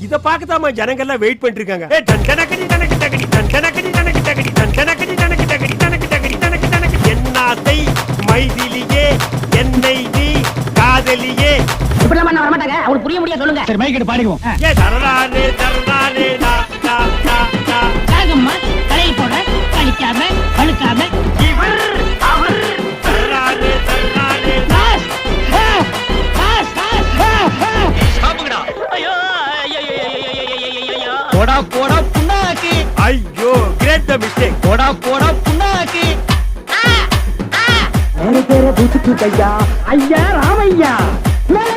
இத பாக்கதாமா ஜனங்க எல்லாம் வெயிட் பண்ணிட்டு இருக்காங்க. ஏ டண்டனக்கடி டனக்கு டகடி டண்டனக்கடி டனக்கு டகடி டண்டனக்கடி டனக்கு டகடி டனக்கு டகடி டனக்கு டனக்கு என்னாத்தை மைதிலியே என்னை நீ காதலியே. இப்படி எல்லாம் வர மாட்டாங்க. அவங்களுக்கு புரிய முடியாது சொல்லுங்க. சரி மைக் எடுத்து பாடிக்குவோம். ஏ தரலானே தரலானே நா நா நா நா. ராகம்மா தலையை போட கழிக்காம பழுக்காம இவர் அவர் தரலானே தரலானே பாஸ் பாஸ் பாஸ் சாப்புங்கடா. ஐயோ போடா போடா புண்ணாக்கு. ஐயோ கிரேட் தி மிஸ்டேக். போடா போடா புண்ணாக்கு. मेरे तेरे भूत की दैया अय्या रामैया मेरे